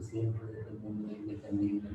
Siempre dependiendo de mecanismos.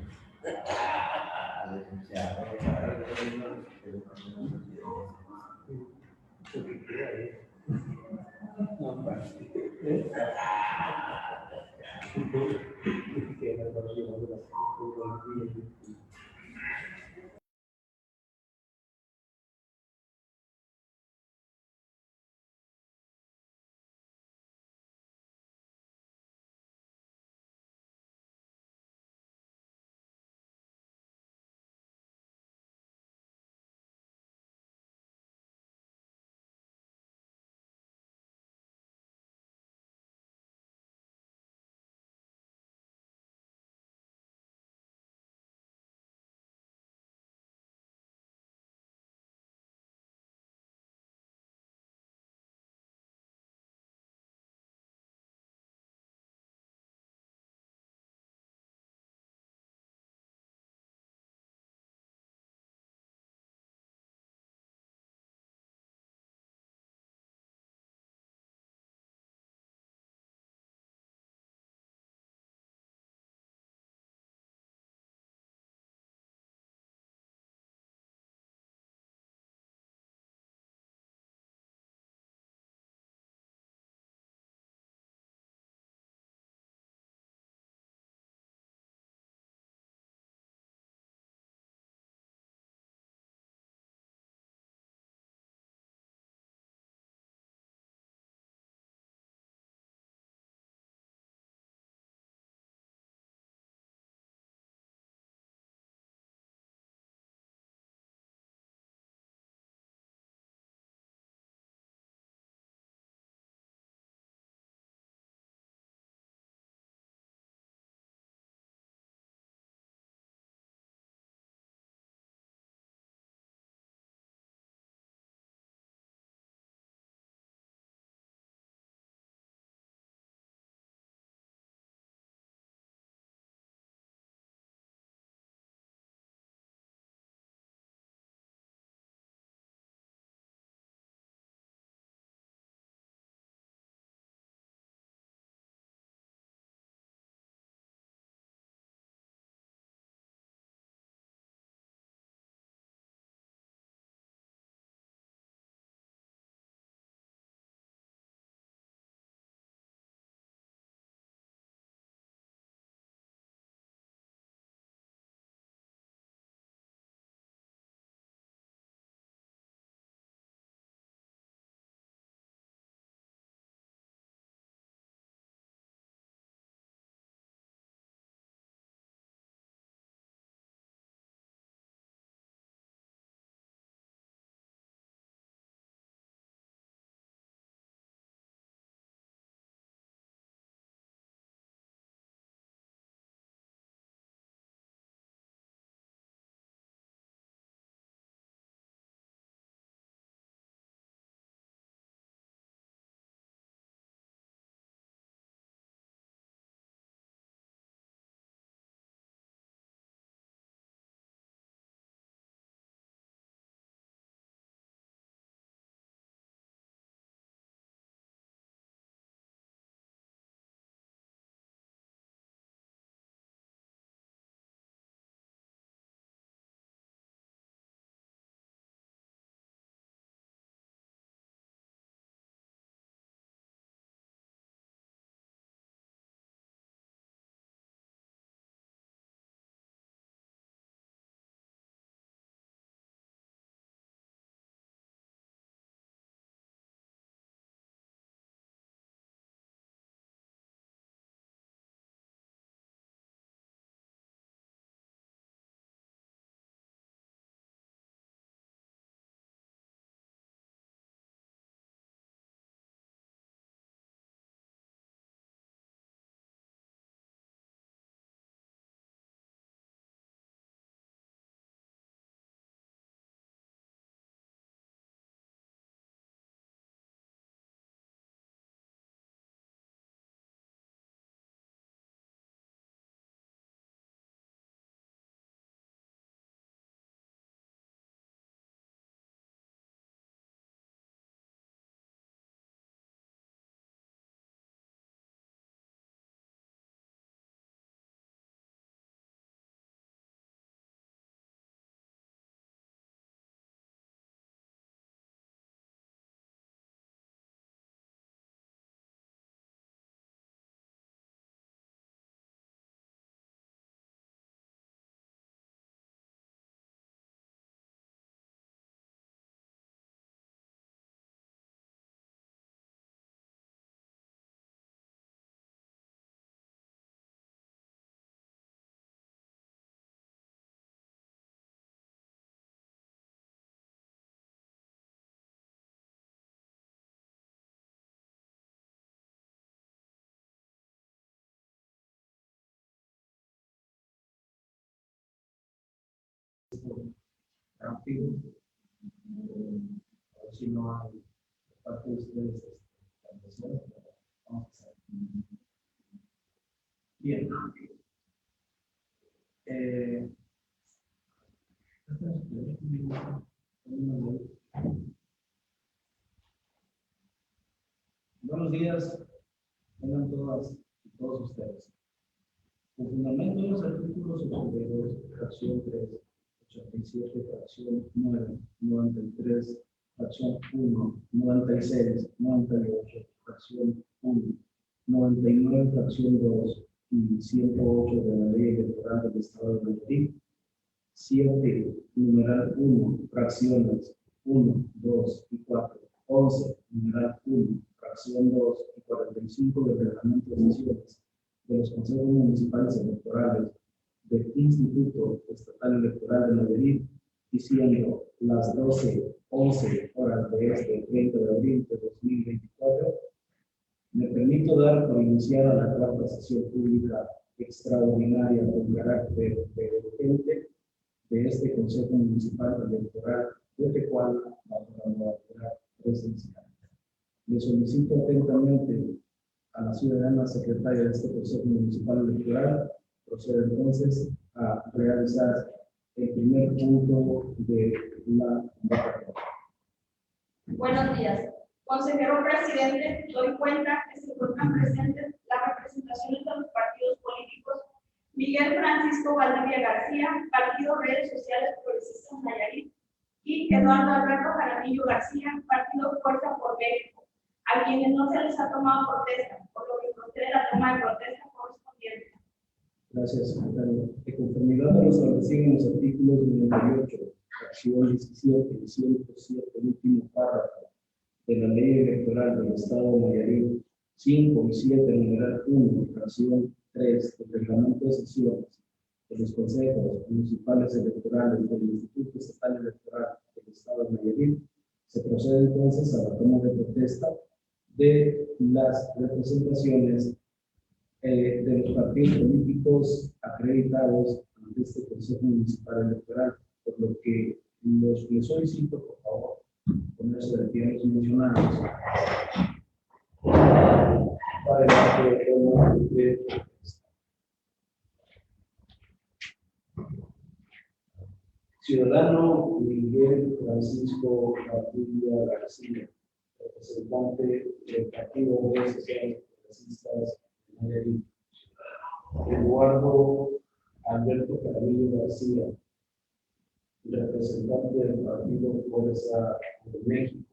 rápido. A ver si no hay parte de ustedes vamos a hacer. Bien. Buenos días, tengan todas y todos ustedes. En fundamento de los artículos 82, fracción 3, 87, fracción 9, 93, fracción 1, 96, 98, fracción 1, 99, fracción 2 y 108 de la Ley Electoral del Estado de Nayarit, 7, numeral 1, fracciones 1, 2 y 4, 11, numeral 1, fracción 2 y 45 del Reglamento de Sesiones de los Consejos Municipales Electorales del Instituto Estatal Electoral de Nayarit, y siendo las 12:11 horas de este 30 de abril de 2024, me permito dar por iniciada la cuarta sesión pública extraordinaria con carácter urgente de este Consejo Municipal Electoral de Tecuala bajo la modalidad presencial. Le solicito atentamente a la ciudadana secretaria de este Consejo Municipal Electoral proceder entonces a realizar el primer punto de la convocatoria. Buenos días. Consejero presidente, doy cuenta que se encuentran presentes las representaciones de los partidos políticos Miguel Francisco Valdivia García, Partido Redes Sociales Progresistas Nayarit, y Eduardo Alberto Jaramillo García, Partido Fuerza por México, a quienes no se les ha tomado protesta, por lo que procede la toma de protesta correspondiente. Gracias, secretario. De conformidad a lo establecido en los artículos 98, fracción 17 y 107, el último párrafo de la Ley Electoral del Estado de Nayarit, 5 y 7, numeral 1, fracción 3 del Reglamento de Sesiones de los Consejos Municipales Electorales del Instituto Estatal Electoral del Estado de Nayarit, se procede entonces a la toma de protesta de las representaciones de los partidos políticos acreditados ante este Consejo Municipal Electoral, por lo que les solicito, por favor, ponerse de pie los mencionados para el toma de protesta. Ciudadano Miguel Francisco Valdivia García, representante del Partido Redes Sociales Progresistas de Nayarit. Eduardo Alberto Jaramillo García, representante del Partido Fuerza por México.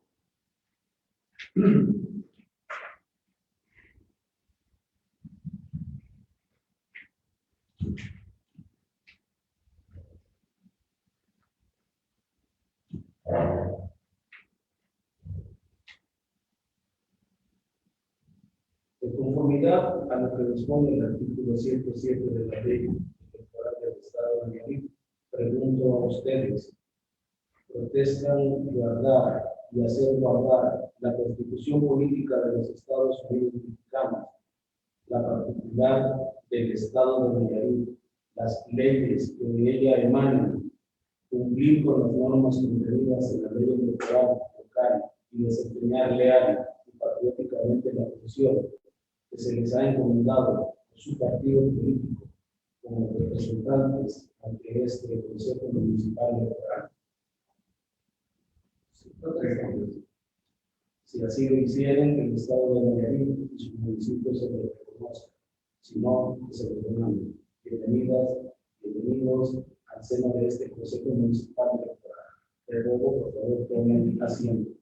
De conformidad a lo que dispone el artículo 107 de la Ley Electoral del Estado de Nayarit, pregunto a ustedes: ¿protestan guardar y hacer guardar la Constitución Política de los Estados Unidos Mexicanos, la particular del Estado de Nayarit, las leyes que de ella emanan, cumplir con las normas contenidas en la ley electoral local y desempeñar leal y patrióticamente la función que se les ha encomendado por su partido político como representantes ante este Consejo Municipal Electoral? Si así lo hicieren, el Estado de Nayarit y sus municipios se lo reconozcan, si no, que se lo denominen. Bienvenidas, bienvenidos al seno de este Consejo Municipal Electoral. Te ruego, por favor, tomen asiento.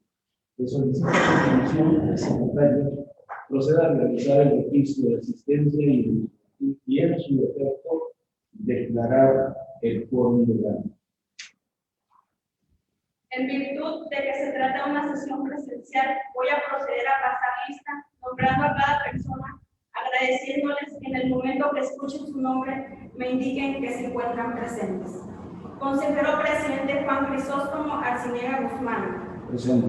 Le solicito a la Comisión Secretaria proceda a realizar el registro de asistencia y en su defecto declarar el quórum legal. En virtud de que se trata de una sesión presencial, voy a proceder a pasar lista, nombrando a cada persona, agradeciéndoles que en el momento que escuchen su nombre me indiquen que se encuentran presentes. Consejero presidente Juan Crisóstomo Arciniega Guzmán. Presente.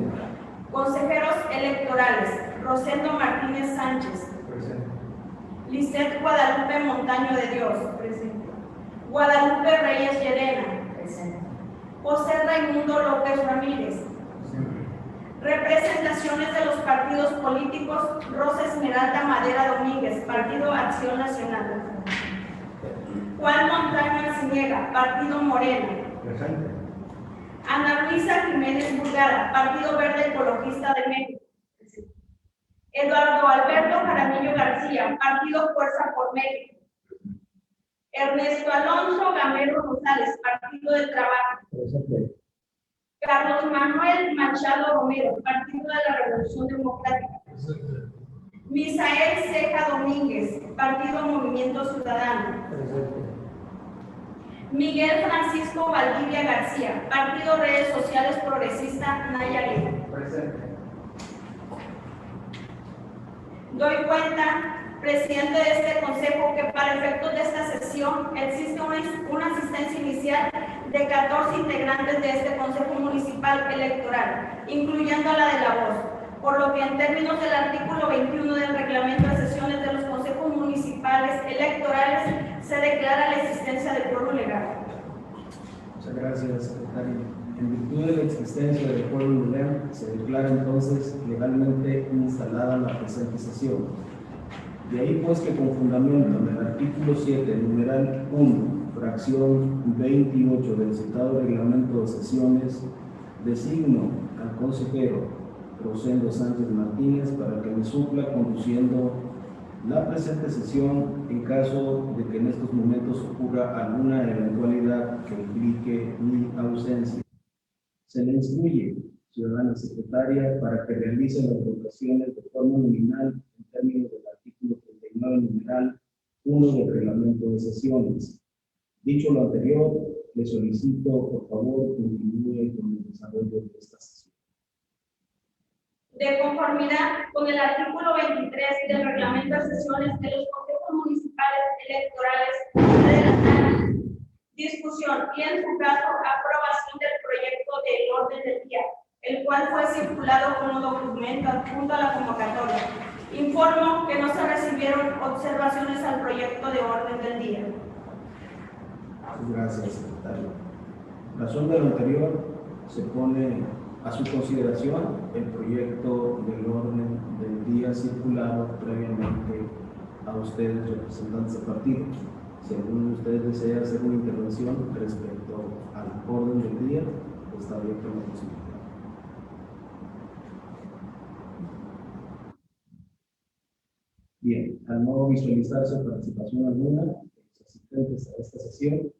Consejeros electorales Rosendo Martínez Sánchez. Presente. Lisset Guadalupe Montaño de Dios. Presente. Guadalupe Reyes Llerena. Presente. José Raimundo López Ramírez. Representaciones de los partidos políticos: Rosa Esmeralda Madera Domínguez, Partido Acción Nacional. Juan Montaño Arciniega, Partido Morena. Presente. Ana Luisa Jiménez Burgada, Partido Verde Ecologista de México. Eduardo Alberto Jaramillo García, Partido Fuerza por México. Ernesto Alonso Gamero Rosales, Partido del Trabajo. Presente. Carlos Manuel Machado Romero, Partido de la Revolución Democrática. Misael Ceja Domínguez, Partido Movimiento Ciudadano. Presente. Miguel Francisco Valdivia García, Partido Redes Sociales Progresista Nayarit. Presente. Doy cuenta, presidente de este consejo, que para efectos de esta sesión existe una asistencia inicial de 14 integrantes de este Consejo Municipal Electoral, incluyendo a la de la voz, por lo que en términos del artículo 21 del Reglamento de Sesiones de los Consejos Municipales Electorales se declara la existencia de quórum legal. Muchas gracias, secretario. En virtud de la existencia del quórum legal, se declara entonces legalmente instalada la presente sesión. De ahí pues que con fundamento en el artículo 7, numeral 1, fracción 28 del citado reglamento de sesiones, designo al consejero Rosendo Sánchez Martínez para que me supla conduciendo la presente sesión en caso de que en estos momentos ocurra alguna eventualidad que implique mi ausencia. Se le instruye, ciudadana secretaria, para que realice las votaciones de forma nominal en términos del artículo 39, numeral 1 del reglamento de sesiones. Dicho lo anterior, le solicito, por favor, continúe con el desarrollo de esta sesión. De conformidad con el artículo 23 del Reglamento de Sesiones de los Consejos Municipales Electorales, adelantará discusión y, en su caso, aprobación del proyecto del orden del día, el cual fue circulado como documento adjunto a la convocatoria. Informo que no se recibieron observaciones al proyecto de orden del día. Gracias, secretario. Razón de lo anterior, se pone a su consideración el proyecto del orden del día circulado previamente a ustedes, representantes del partido. Si alguno de ustedes desea hacer una intervención respecto al orden del día, está abierto la posibilidad. Bien, al no visualizarse participación alguna de los asistentes a esta sesión,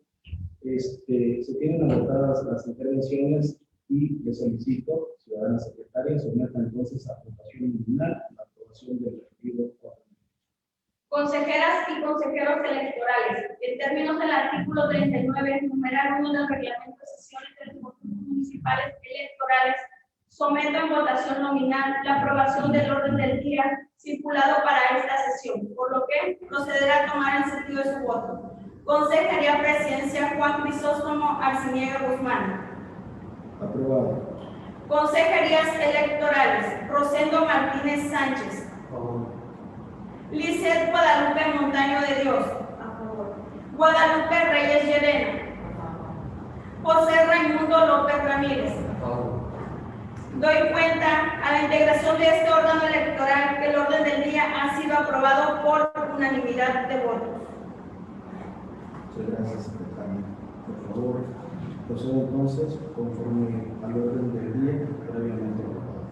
se tienen anotadas las intervenciones y le solicito, ciudadana secretaria, someta entonces a aprobación nominal la aprobación del referido orden. Consejeras y consejeros electorales, en términos del artículo 39, numeral 1 del Reglamento de Sesiones de los Consejos Municipales Electorales, someto en votación nominal la aprobación del orden del día circulado para esta sesión, por lo que procederá a tomar en sentido de su voto. Consejería Presidencia, Juan Crisóstomo Arciniega Guzmán. Aprobado. Consejerías Electorales, Rosendo Martínez Sánchez. A favor. Lizeth Guadalupe Montaño de Dios. A favor. Guadalupe Reyes Llerena. José Raimundo López Ramírez. A favor. Doy cuenta a la integración de este órgano electoral que el orden del día ha sido aprobado por unanimidad de votos. Muchas gracias, secretaria. Por favor, procedo entonces conforme al orden del día previamente aprobado.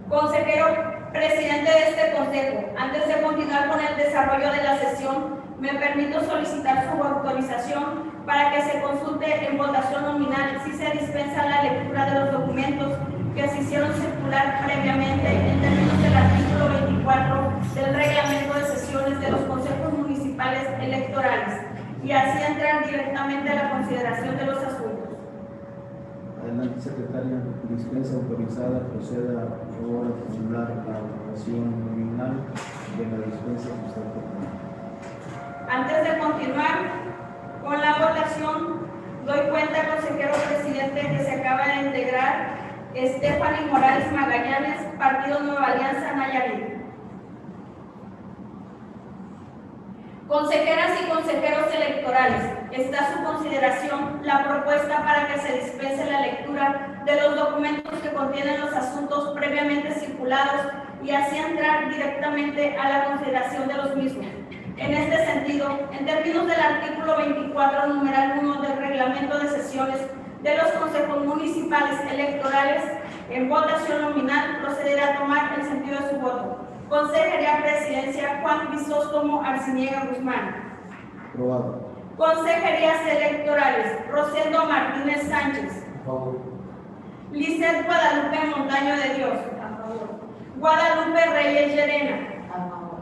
Consejero presidente de este consejo, antes de continuar con el desarrollo de la sesión, me permito solicitar su autorización para que se consulte en votación nominal si se dispensa la lectura de los documentos que se hicieron circular previamente en términos del artículo 24 del Reglamento de Sesiones de los Consejos Municipales Electorales y así entran directamente a la consideración de los asuntos. Adelante, secretaria. Dispensa autorizada, proceda ahora a formular la aprobación nominal de la dispensa que usted propone. Antes de continuar con la votación, doy cuenta, consejero presidente, que se acaba de integrar Stephanie Morales Magallanes, Partido Nueva Alianza Nayarit. Consejeras y consejeros electorales, está a su consideración la propuesta para que se dispense lectura de los documentos que contienen los asuntos previamente circulados y así entrar directamente a la consideración de los mismos. En este sentido, en términos del artículo 24, numeral 1 del reglamento de sesiones de los consejos municipales electorales, en votación nominal procederá a tomar el sentido de su voto. Consejería Presidencia, Juan Crisóstomo Arciniega Guzmán. Aprobado. Consejerías Electorales, Rosendo Martínez Sánchez. A favor. Lisset Guadalupe Montaño de Dios. A favor. Guadalupe Reyes Llerena. A favor.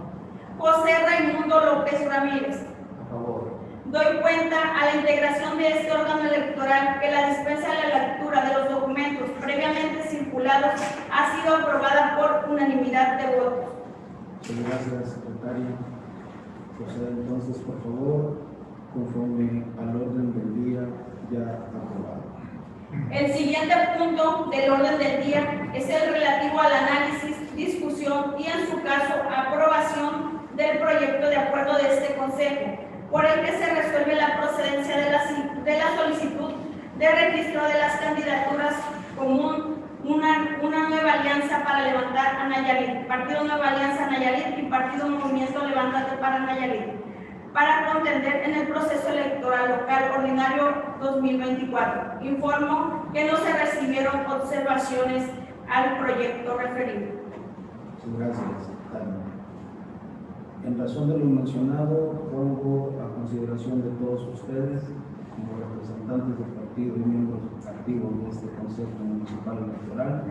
José Raimundo López Ramírez. A favor. Doy cuenta a la integración de este órgano electoral que la dispensa de la lectura de los documentos previamente circulados ha sido aprobada por unanimidad de votos. Muchas gracias, secretaria. Proceda entonces, por favor, conforme al orden del día ya aprobado. El siguiente punto del orden del día es el relativo al análisis, discusión y, en su caso, aprobación del proyecto de acuerdo de este Consejo, por el que se resuelve la procedencia de la solicitud de registro de las candidaturas común, una nueva alianza para levantar a Nayarit, Partido Nueva Alianza Nayarit y Partido Movimiento Levántate para Nayarit, para contender en el proceso electoral local ordinario 2024. Informo que no se recibieron observaciones al proyecto referido. Muchas gracias, secretaria. En razón de lo mencionado, pongo a consideración de todos ustedes, como representantes del partido y miembros activos de este Consejo Municipal Electoral,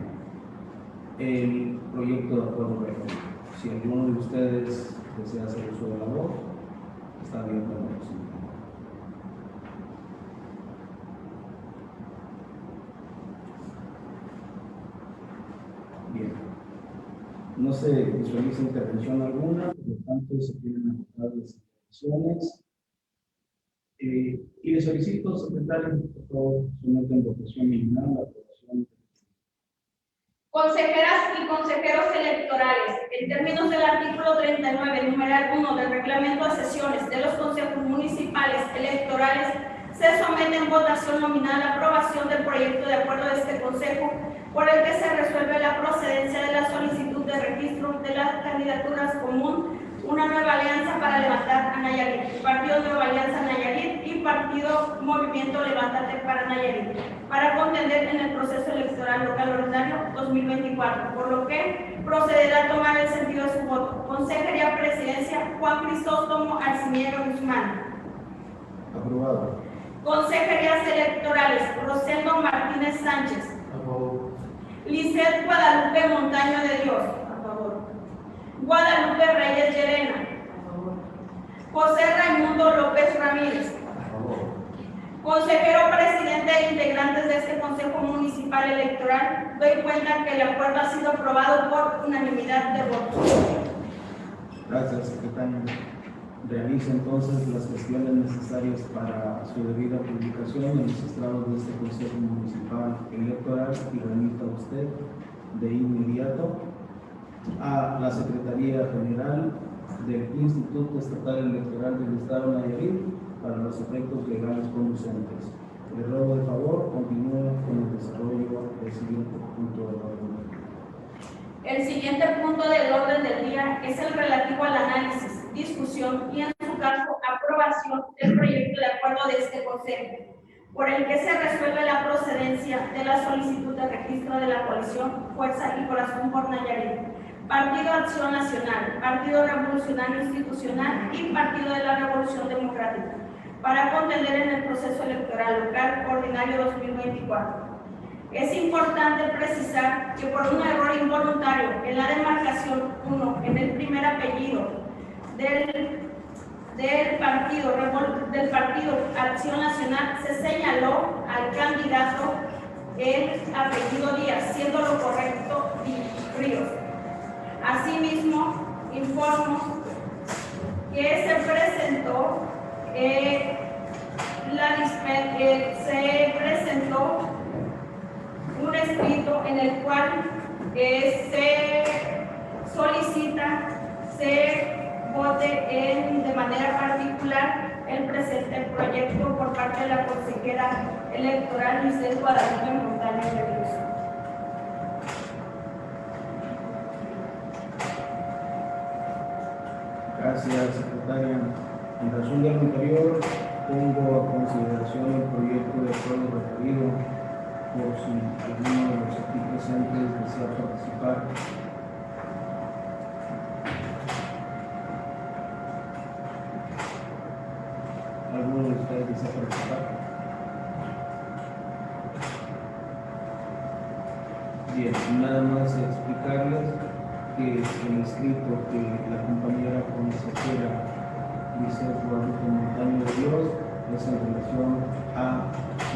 el proyecto de acuerdo referido. Si alguno de ustedes desea hacer uso de la voz, está abierta la posibilidad. Bien. No se visualiza intervención alguna, por lo tanto se tienen agotadas las intervenciones. Y le solicito, secretario, por favor, someta en votación nominal la aprobación. Consejeras y consejeros electorales, en términos del artículo 39, numeral 1 del reglamento de sesiones de los consejos municipales electorales, se somete en votación nominal la aprobación del proyecto de acuerdo de este Consejo, por el que se resuelve la procedencia de la solicitud de registro de las candidaturas común, una nueva alianza para levantar a Nayarit, Partido Nueva Alianza Nayarit y Partido Movimiento Levántate para Nayarit, para contender en el proceso electoral local ordinario 2024, por lo que procederá a tomar el sentido de su voto. Consejería Presidencia, Juan Crisóstomo Arciniega Guzmán. Aprobado. Consejerías Electorales, Rosendo Martínez Sánchez. A favor. Lisset Guadalupe Montaño de Dios. A favor. Guadalupe Reyes Llerena. A favor. José Raimundo López Ramírez. A favor. Consejero Presidente e integrantes de este Consejo Municipal Electoral, doy cuenta que el acuerdo ha sido aprobado por unanimidad de votos. Gracias, secretario. Realiza entonces las gestiones necesarias para su debida publicación en los estrados de este Consejo Municipal Electoral y remita a usted de inmediato a la Secretaría General del Instituto Estatal Electoral del Estado de Nayarit para los efectos legales conducentes. Le ruego de favor, continúe con el desarrollo del siguiente punto del orden. El siguiente punto del orden del día es el relativo al análisis, discusión y, en su caso, aprobación del proyecto de acuerdo de este Consejo, por el que se resuelve la procedencia de la solicitud de registro de la coalición Fuerza y Corazón por Nayarit, Partido Acción Nacional, Partido Revolucionario Institucional y Partido de la Revolución Democrática, para contender en el proceso electoral local ordinario 2024. Es importante precisar que por un error involuntario en la demarcación 1, en el primer apellido del partido Acción Nacional, se señaló al candidato el apellido Díaz, siendo lo correcto Ríos. Asimismo, informo que se presentó un escrito en el cual se solicita se vote de manera particular el presente proyecto por parte de la consejera electoral Lisset Guadalupe Montaño Gracias, secretaria. En razón de lo anterior, pongo a consideración el proyecto de acuerdo referido por si alguno de los aquí presentes desea participar. ¿Alguno de ustedes desea participar? Bien, nada más explicarles que el escrito que la compañera consejera dice Guadalupe Montaño de Dios es en relación a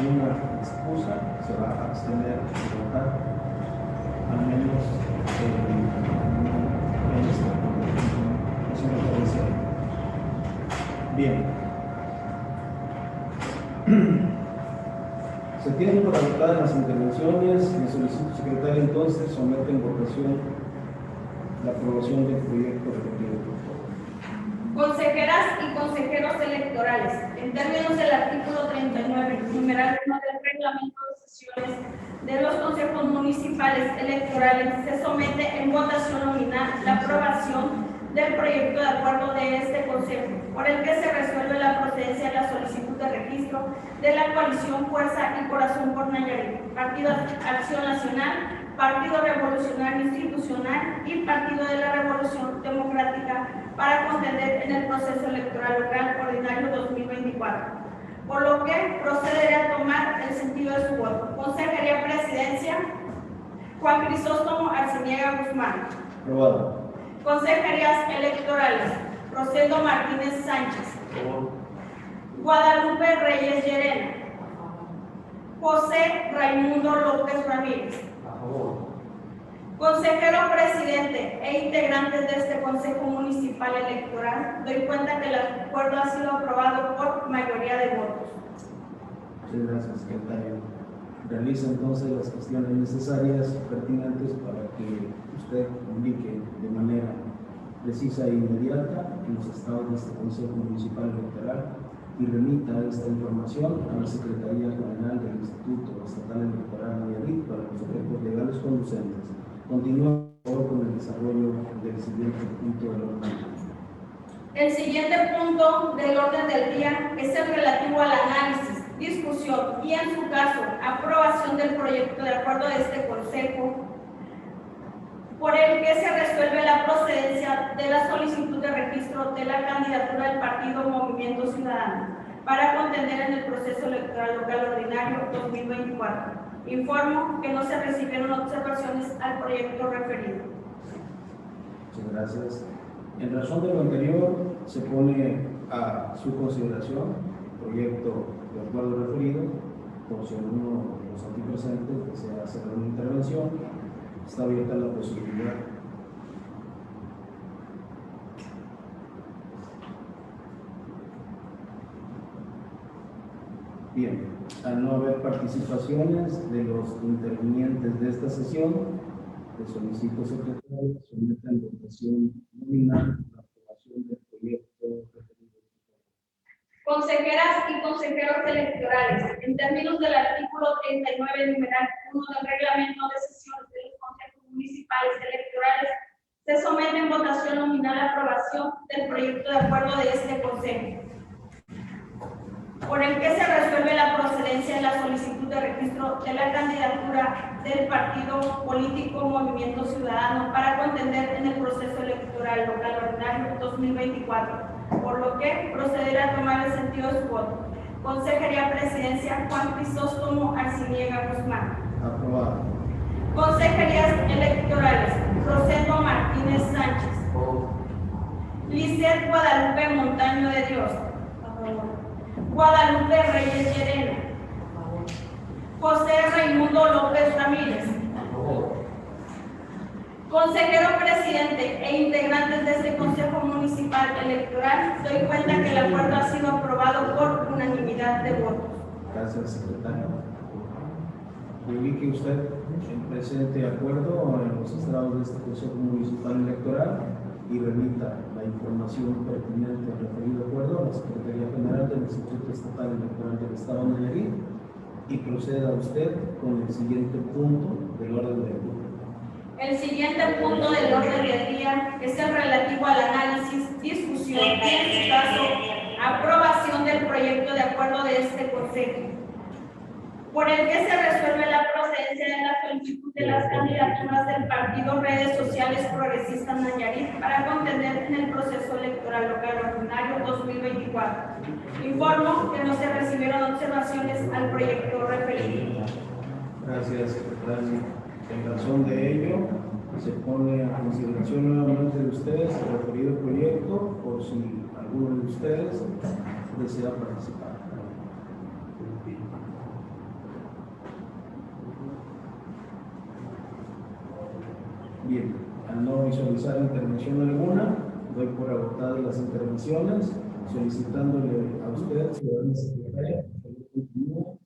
una excusa, se va a abstener de votar, al menos en esta conferencia. Bien. Se tienen por agotadas las intervenciones. Le solicito, secretaria, entonces somete en votación la aprobación del proyecto referido. Consejeras y consejeros electorales, en términos del artículo 39, numeral 1 del reglamento de sesiones de los consejos municipales electorales, se somete en votación nominal la aprobación del proyecto de acuerdo de este consejo, por el que se resuelve la procedencia de la solicitud de registro de la coalición Fuerza y Corazón por Nayarit, Partido Acción Nacional, Partido Revolucionario Institucional y Partido de la Revolución Democrática para contender en el proceso electoral local ordinario 2024. Por lo que procederé a tomar el sentido de su voto. Consejería Presidencia, Juan Crisóstomo Arciniega Guzmán. Aprobado. Consejerías Electorales, Rosendo Martínez Sánchez. Guadalupe Reyes Llerena. José Raimundo López Ramírez. A favor. Consejero presidente e integrantes de este Consejo Municipal Electoral, doy cuenta que el acuerdo ha sido aprobado por mayoría de votos. Muchas gracias, secretaria. Realiza entonces las cuestiones necesarias, pertinentes, para que usted indique de manera precisa e inmediata los estados de este Consejo Municipal Electoral y remita esta información a la Secretaría General del Instituto Estatal Electoral Nayarit para los efectos legales conducentes. Continúa con el desarrollo del siguiente punto del orden. El siguiente punto del orden del día es el relativo al análisis, discusión y, en su caso, aprobación del proyecto de acuerdo de este Consejo, por el que se resuelve la procedencia de la solicitud de registro de la candidatura del partido Movimiento Ciudadano para contender en el proceso electoral local ordinario 2024. Informo que no se recibieron observaciones al proyecto referido. Muchas gracias. En razón de lo anterior, se pone a su consideración el proyecto de acuerdo referido, por si alguno de los aquí presentes desea hacer una intervención, está abierta la posibilidad. Bien, al no haber participaciones de los intervinientes de esta sesión, le solicito, secretario, someta en votación nominal la aprobación del proyecto referido. Consejeras y consejeros electorales, en términos del artículo 39, numeral 1 del reglamento de sesiones de los consejos municipales electorales, se somete en votación nominal la aprobación del proyecto de acuerdo de este consejo, por el que se resuelve la procedencia de la solicitud de registro de la candidatura del partido político Movimiento Ciudadano para contender en el proceso electoral local ordinario 2024, por lo que procederá a tomar el sentido de su voto. Consejería Presidencia, Juan Crisóstomo Arciniega Guzmán. Aprobado. Consejerías Electorales, Rosendo Martínez Sánchez. A favor. Lisset Guadalupe Montaño de Dios. Guadalupe Reyes Llerena. José Raimundo López Ramírez. A favor. Consejero presidente e integrantes de este Consejo Municipal Electoral, doy cuenta que el acuerdo ha sido aprobado por unanimidad de votos. Gracias, secretario. Publique usted el presente acuerdo en los estados de este Consejo Municipal Electoral y remita la información pertinente al referido acuerdo a la Secretaría General del Instituto Estatal Electoral del Estado de Nayarit y proceda usted con el siguiente punto del orden del día. El siguiente punto del orden del día es el relativo al análisis, discusión y, en su caso, aprobación del proyecto de acuerdo de este Consejo, por el que se resuelve la procedencia de la solicitud de las candidaturas del Partido Redes Sociales Progresistas Nayarit para contender en el proceso electoral local ordinario 2024. Informo que no se recibieron observaciones al proyecto referido. Gracias, secretario. En razón de ello, se pone a consideración nuevamente de ustedes el referido proyecto, por si alguno de ustedes desea participar. Bien, al no visualizar intervención alguna, doy por agotadas las intervenciones, solicitándole a usted, ciudadana secretaria, que continúe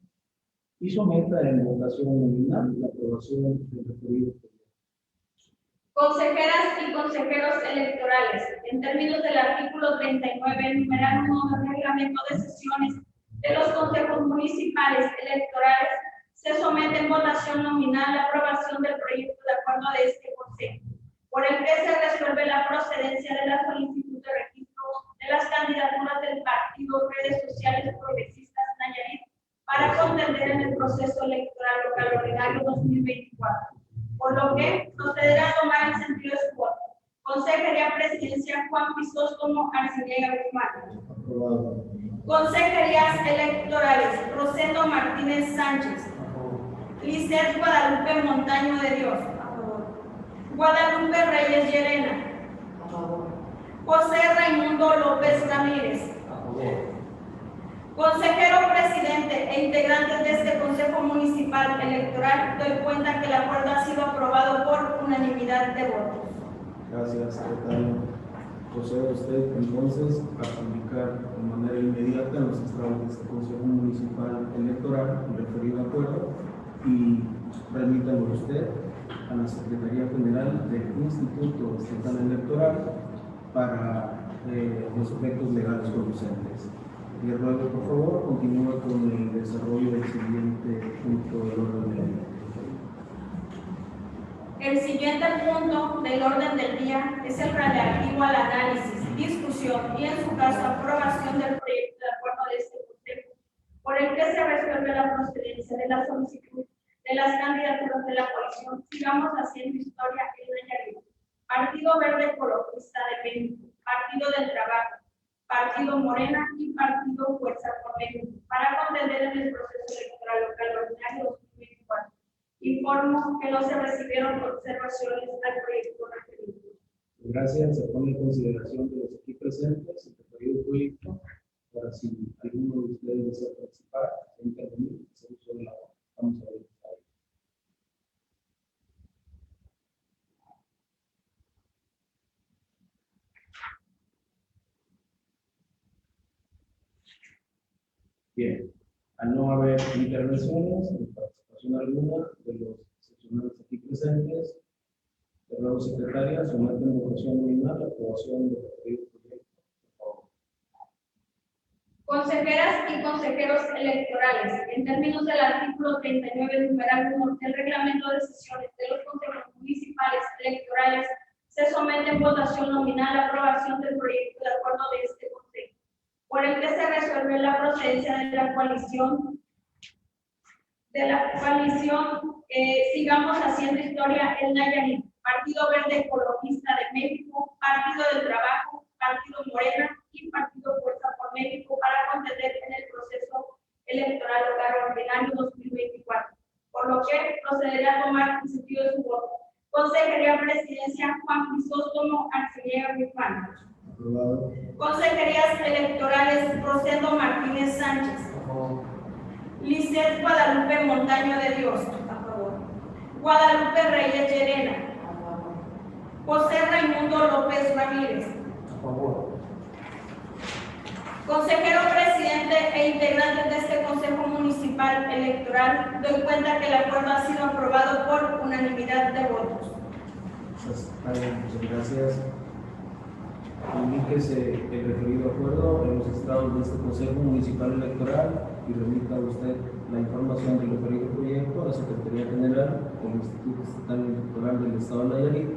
y someta en votación nominal la aprobación del referido proyecto. Consejeras y consejeros electorales, en términos del artículo 39, numeral 1 del reglamento de sesiones de los consejos municipales electorales, se somete en votación nominal la aprobación del proyecto de acuerdo de este consejo, por el que se resuelve la procedencia de la solicitud de registro de las candidaturas del Partido Redes Sociales Progresistas Nayarit para contender en el proceso electoral local ordinario 2024. Por lo que procederá a tomar el sentido de su voto. Consejería Presidencia Juan Crisóstomo Arciniega Guzmán. Aprobado. Consejerías Electorales Rosendo Martínez Sánchez. Lisset Guadalupe Montaño de Dios. Guadalupe Reyes Llerena. José Raimundo López Ramírez. Consejero presidente e integrantes de este Consejo Municipal Electoral, doy cuenta que el acuerdo ha sido aprobado por unanimidad de votos. Gracias, secretario. Procede usted entonces a publicar de manera inmediata en los estados de este Consejo Municipal Electoral el referido acuerdo y remítalo usted a la Secretaría General del Instituto Estatal Electoral para los efectos legales conducentes. Le ruego, por favor, continúe con el desarrollo del siguiente punto del orden del día. El siguiente punto del orden del día es el relativo al análisis, discusión y, en su caso, aprobación del proyecto de acuerdo de este Consejo, por el que se resuelve la procedencia de la solicitud de las candidaturas de la coalición Sigamos Haciendo Historia en Nayarit, Partido Verde Ecologista de México, Partido del Trabajo, Partido Morena y Partido Fuerza por México, para contender en el proceso electoral local ordinario 2024. Informo que no se recibieron observaciones al proyecto referido. Gracias. Se pone en consideración de los aquí presentes el referido proyecto para si alguno de ustedes desea participar, intervenir, se usa la voz. Vamos a ver. Bien, al no haber intervenciones ni participación alguna de los sesionarios aquí presentes, le ruego, secretaria, somete en votación nominal la aprobación del referido proyecto. Por favor. Consejeras y consejeros electorales, en términos del artículo 39, numeral 1 del reglamento de sesiones de los consejos municipales electorales, se somete en votación nominal la aprobación del proyecto de acuerdo de este consejo, por el que se resuelve la procedencia de la coalición Sigamos Haciendo Historia en Nayarit, Partido Verde Ecologista de México, Partido del Trabajo, Partido Morena y Partido Fuerza por México para contender en el proceso electoral local ordinario 2024, por lo que procederá a tomar el sentido de su voto. Consejería Presidencia Juan Crisóstomo Arciniega Guzmán. Aprobado. Consejerías Electorales Rosendo Martínez Sánchez. Lisset Guadalupe Montaño de Dios. A favor. Guadalupe Reyes Llerena. José Raimundo López Ramírez. A favor. Consejero presidente e integrantes de este Consejo Municipal Electoral, doy cuenta que el acuerdo ha sido aprobado por unanimidad de votos. Muchas gracias. Indíquese el referido acuerdo en los estados de este Consejo Municipal Electoral y remita a usted la información del referido proyecto a la Secretaría General del Instituto Estatal Electoral del del Estado de Nayarit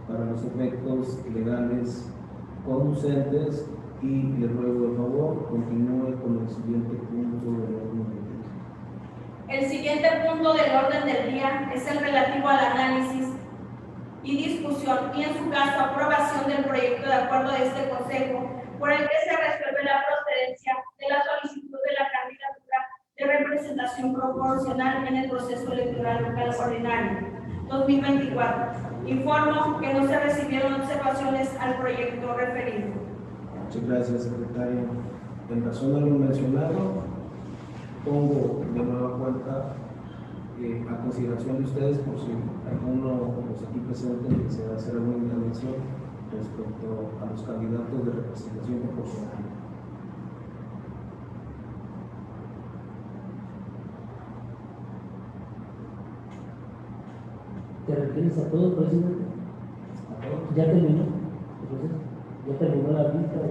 para los efectos legales conducentes, y le ruego de favor continúe con el siguiente punto del orden del día. El siguiente punto del orden del día es el relativo al análisis y discusión y en su caso aprobación del proyecto de acuerdo de este Consejo por el que se resuelve la procedencia de la solicitud de la candidatura de representación proporcional en el proceso electoral local ordinario 2024. Informo que no se recibieron observaciones al proyecto referido. Muchas gracias, secretario. En razón de lo mencionado, pongo de nueva cuenta a consideración de ustedes por si alguno de los aquí presentes desea hacer alguna intervención respecto a los candidatos de representación proporcional. ¿Te refieres a todo, presidente? ¿A todos? ¿Ya terminó? Entonces, ¿ya terminó la lista?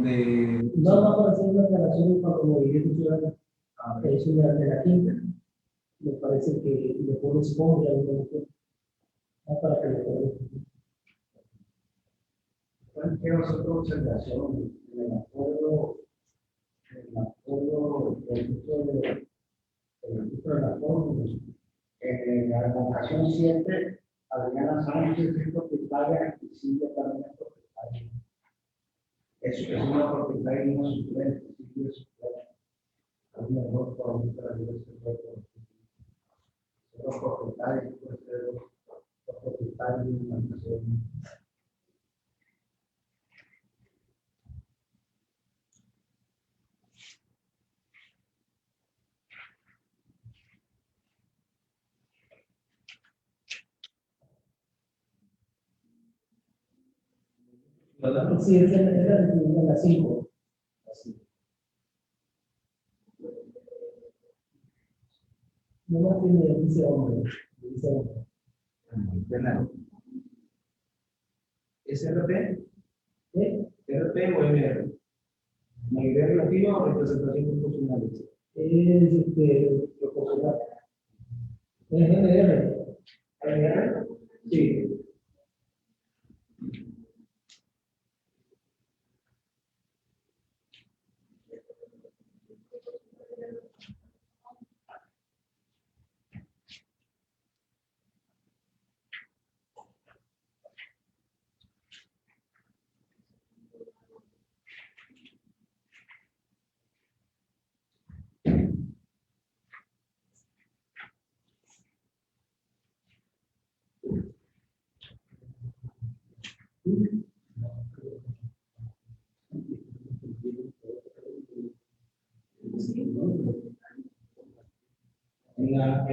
De... No, para hacer una aclaración para Movimiento Ciudadano. Es una de la quinta. Me parece que le corresponde a una mujer. Para que le corresponda. Bueno, quiero hacer otra observación en el acuerdo del registro de la fórmula. En la revocación 7, Adriana Sánchez es propietaria y Silvia también es propietaria. Eso es una propietaria y una suplente. Silvia es suplente. Hay un error por ahí para yo los propietarios, puede ser los propietarios de una persona. ¿Verdad? Sí, era de las 5. No más tiene, dice hombre. Dice hombre. ¿Es RP? ¿Eh? ¿RP o MR? ¿Mayoría relativa o representación proporcional? Es proporcional. Es GNR. ¿MR? Sí.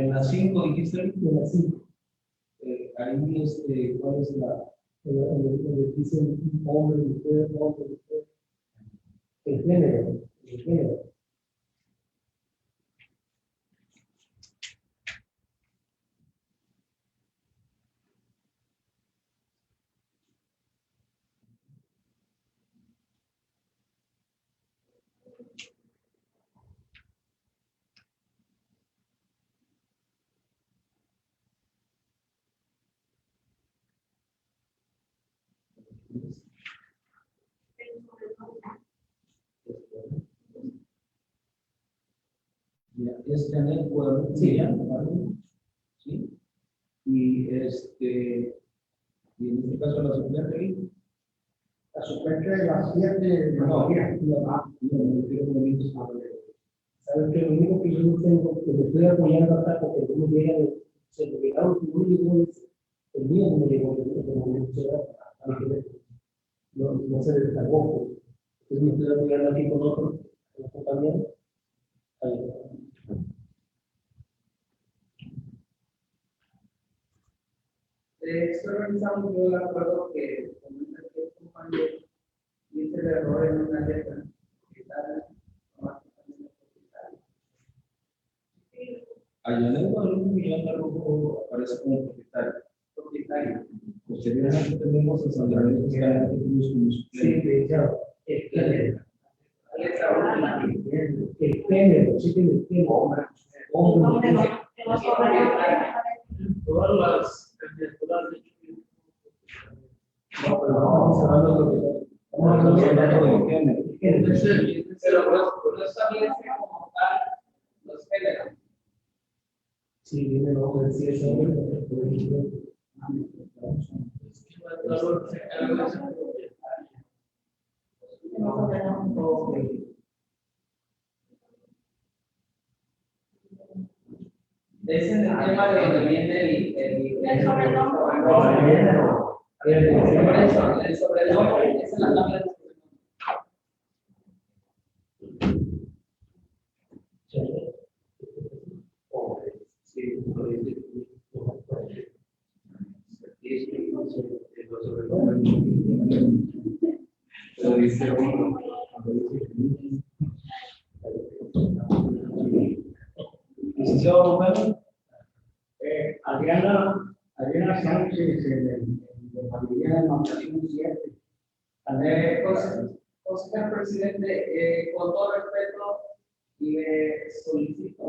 En la 5 dijiste, De las 5. ahí ¿cuál es la? Donde dicen hombre, mujer, hombre, mujer. El género. El género. Ya, es Janet Guadalupe Millán, ¿vale? ¿Sí? Y en este caso la suplente. La suplente de las 7 de la mañana. No quiero movimientos para ver. ¿Sabes qué? Lo único que yo no tengo, que me estoy apoyando acá porque no me llega se me llegaron, no me llegó el mío, no me llegó el Movimiento Ciudadano. No se descargó. Entonces me estoy apoyando aquí con otro compañero. Estoy revisando yo el acuerdo que comenta que el compañero dice el error en una letra propietaria. A Janet Guadalupe Millán Garrojo aparece como propietario. Posteriormente tenemos a Sandra Cruz como Sí, suplente. de hecho, el género. La letra última. El género, sí que el género. Hombre, Hombre, mujer. no, que no sobra. Todas las candidaturas No, pero no estamos hablando de estamos hablando de género. Pero no está bien que como tal los géneros. Sí, viene luego de 10 años. Es en el tema de donde viene El sobrenombre. Por eso, el sobrenombre es en la tabla de Licenciado Romero, Adriana Sánchez, en la mayoría de demarcación 7. Consejero presidente, con todo respeto, le solicito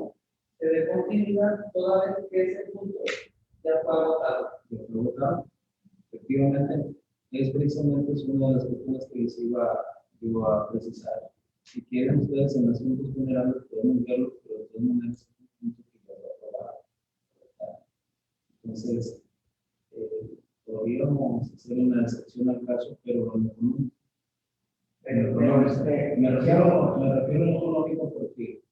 que dé continuidad toda vez que ese punto ya fue agotado. efectivamente, es precisamente una de las cuestiones que les iba a precisar. Si quieren ustedes en asuntos generales, podemos verlo, pero de todas maneras es un punto que ya va a aprobar. Entonces, podríamos hacer una excepción al caso, pero en lo económico. Me refiero a lo económico porque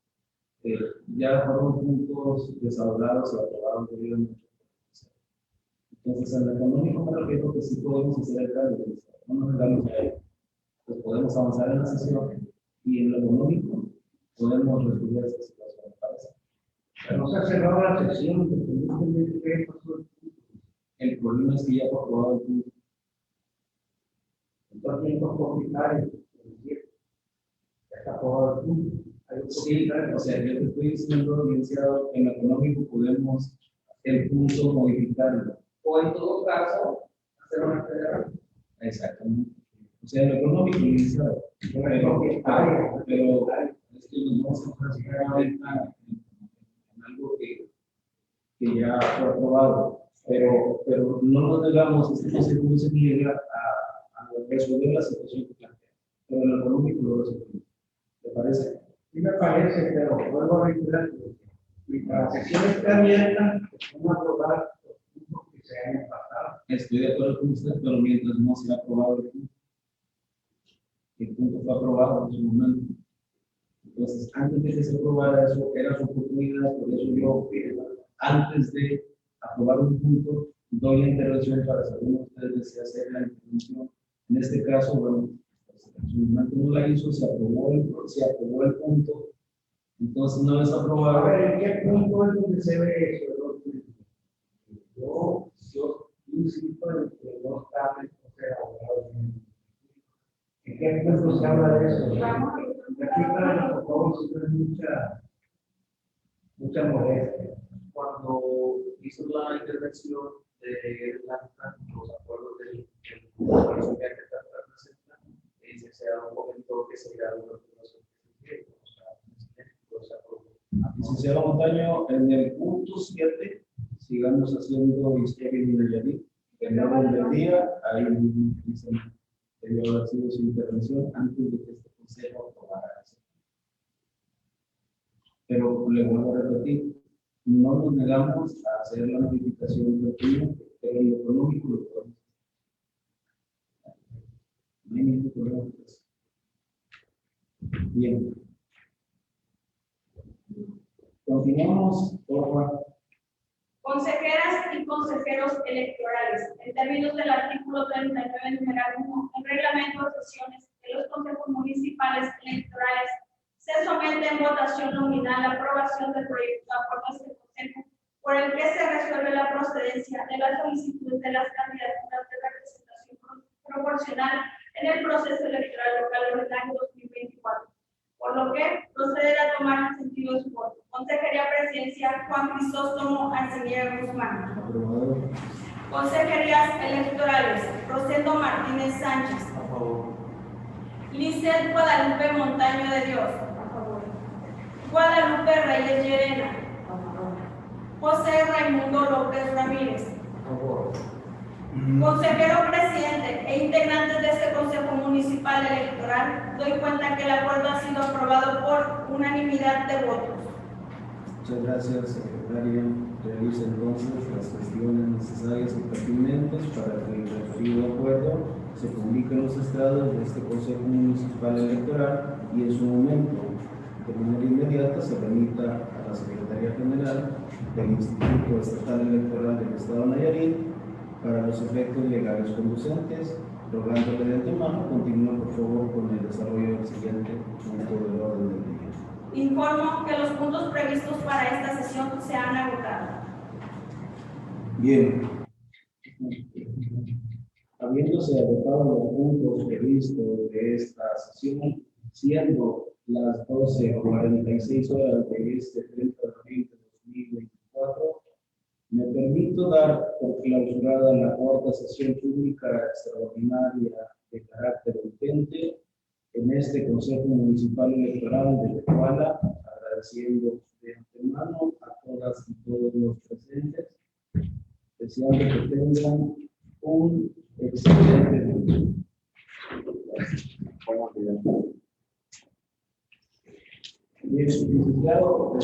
ya fueron puntos desarrollados y aprobados previamente. Entonces, en lo económico me refiero que sí podemos hacer el cambio, no nos quedamos ahí. Pues podemos avanzar en la sesión y en lo económico podemos resolver esta situación, me parece. No se ha cerrado la sesión, independientemente de qué pasó. El problema es que ya fue aprobado el punto. Entonces, tiempos comunitarios, ya está aprobado el punto. Sí, o sea, yo te estoy diciendo, licenciado, en lo económico podemos el punto modificarlo. O en todo caso, hacer una federación. Exactamente. O sea, en lo económico, licenciado. Pero es que nos vamos a enfrascar ahorita en algo que ya fue aprobado. Pero no nos negamos, este consejo no se niega a resolver la situación que plantea. Pero en lo económico lo resolvemos. ¿Te parece? Sí me parece, pero vuelvo a reiterar que mientras la sesión esté abierta, vamos a aprobar los puntos que se hayan pasado. Estoy de acuerdo con usted, pero mientras no se ha aprobado el punto fue aprobado en su momento. Entonces, antes de que se aprobara eso, era su oportunidad, por eso yo, antes de aprobar un punto, doy la intervención para si alguno de ustedes desea hacer la intervención. En este caso, bueno, en su momento no la hizo, se aprobó el punto, entonces no es A aprobado. ver, ¿en qué punto es donde se ve eso? Yo insisto en que no está el consejo abogado. ¿En qué punto se habla de eso? Aquí está, por favor, siempre mucha molestia. Cuando hizo la intervención de los acuerdos del Congreso que representa, el licenciado comentó que se irá a una regulación Licenciado Montaño, en el punto 7, sigamos haciendo historia en Nayarit. En el orden del día, ahí dicen que debió haber sido su intervención antes de que este consejo aprobara eso. Pero le vuelvo a repetir, no nos negamos a hacer la modificación del cliente, pero en lo económico lo podemos hacer. No hay ningún problema con eso. Bien. Continuamos, por favor. Consejeras y consejeros electorales. En términos del artículo 39, numeral 1, el reglamento de sesiones de los consejos municipales electorales, se somete en votación nominal la aprobación del proyecto de acuerdo a este consejo, por el que se resuelve la procedencia de las solicitudes de las candidaturas de representación proporcional en el proceso electoral local del año 2024. Por lo que proceder a tomar el sentido de su voto. Consejería Presidencial Juan Crisóstomo Arciniega Guzmán. Aprobado. Consejerías Electorales Rosendo Martínez Sánchez. A favor. Lizeth Guadalupe Montaño de Dios. A favor. Guadalupe Reyes Llerena. A favor. José Raimundo López Ramírez. A favor. Consejero presidente e integrantes de este Consejo Municipal Electoral, doy cuenta que el acuerdo ha sido aprobado por unanimidad de votos. Muchas gracias, secretaria. Realiza entonces las gestiones necesarias y pertinentes para que el referido acuerdo se publique en los estrados de este Consejo Municipal Electoral y en su momento, de manera inmediata, se remita a la Secretaría General del Instituto Estatal Electoral del Estado de Nayarit para los efectos legales conducentes, rogándole de antemano continúe por favor con el desarrollo del siguiente punto del orden del día. Informo que los puntos previstos para esta sesión se han agotado. Bien. Habiéndose agotado los puntos previstos de esta sesión, siendo las 12:46 horas de este 30 de abril de 2024, me permito dar por clausurada la cuarta sesión pública extraordinaria de carácter urgente en este Consejo Municipal Electoral de Tecuala, agradeciendo de antemano a todas y todos los presentes, deseando que tengan un excelente día. Bien, licenciado,